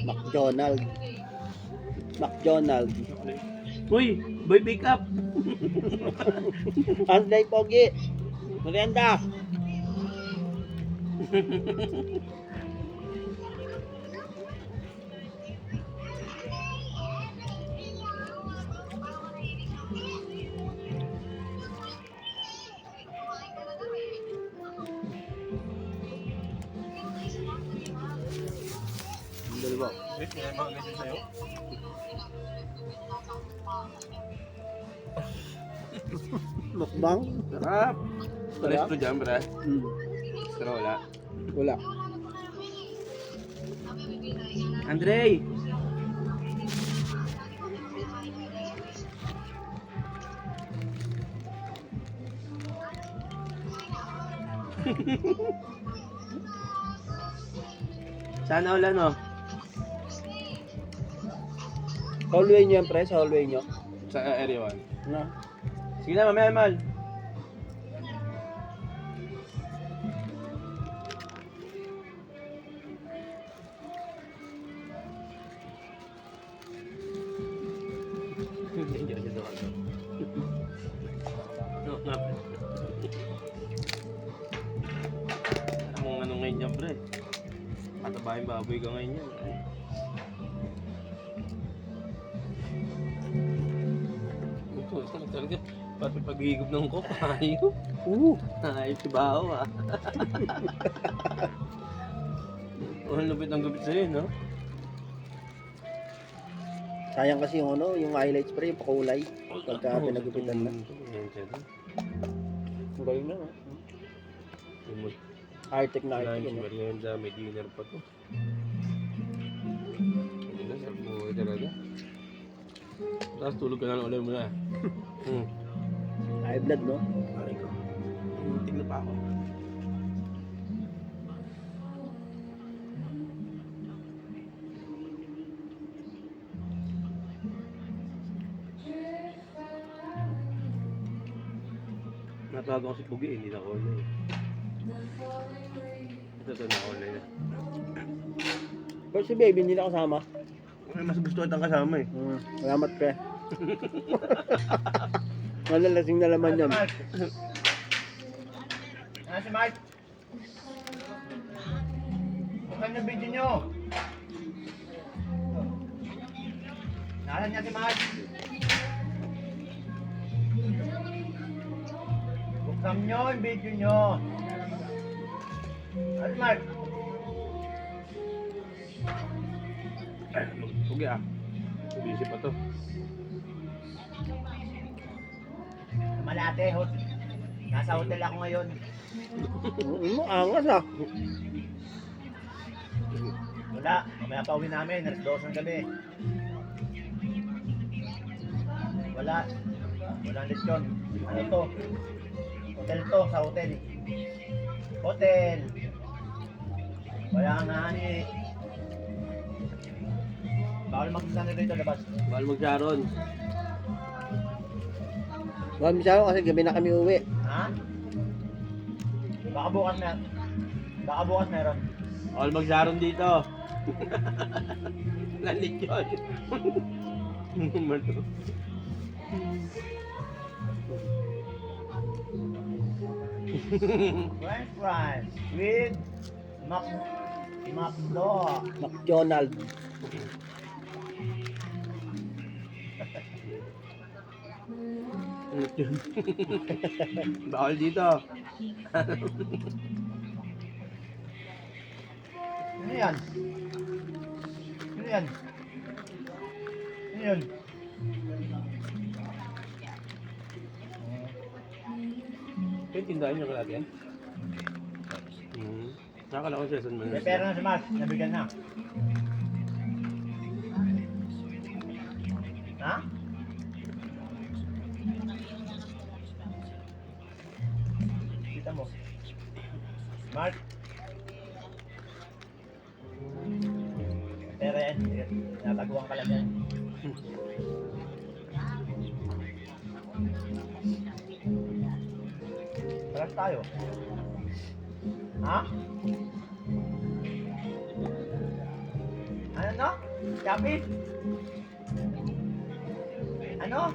McDonald. McDonald. Uy, boy pick up. Anday Pogi. Merienda. Dalawa. Eh, kaya mga ganyan sa'yo? Mukbang. Sarap. Tulis Sarap. to dyan, bra. Pero wala. Wala. Andre! Sana wala, no? Hallway nyo yan, pre. Sa hallway nyo. Sa area 1. No? Sige na, mamaya, Mal. Parang ano ngayon yan, pre? Katabahin baboy ka ngayon yan. Talaga, pati paghigop ng ko, ayop. Ayop si Bao, ah. Ang lupit ng gupit sa'yo, no? Sayang kasi yung ano, yung highlights pre, yung pakulay. Pagka pinagupitan na. Ang galing na, no? High-tech na high-tech. Lunch, merienda, may dinner pa to. Ano na, sarap buhay talaga. Tapos tulog ka na lang ulit mo na. High blood, no? Aray ko. Tignan pa ako. Natawagan ko si Pugi, hindi na ako online. Ito na ako online. Pero si baby hindi na kasama. Ay, mas gusto kitang kasama eh. Salamat pre. Malalasing na laman yan. Ano si Mark? Buksan yung video nyo. Nasaan niya si Mark? Buksan nyo yung video nyo. Ano si Mark? Pugi ah. Busy pa to. Malate, nasa hotel ako ngayon. Angas ah. Wala, mamaya pa uwi namin, alas 12 ng gabi. Walang lechon. Ano to? Hotel to, sa hotel. Hotel. Wala kang nahani. Bawal magpunta na rito labas. Bawal magsaron. Huwag masyado kasi gabi na kami uwi. Ha? Baka bukas meron. Bawal magsaron dito. Lalit yun. Malo. French fries with McDo. McDonald. Bawal dito. Ano yan? Ano yan? Ano yun? Kaya tindahan niyo kalati yan? Nakakala ko siya saan man. May pera na si Mark, nabigyan na. Ha? Kita mo. Mark. Pera yan. Nataguan ka lang yan. Paras tayo. Ha? Ano Ano? Shopee? Ano?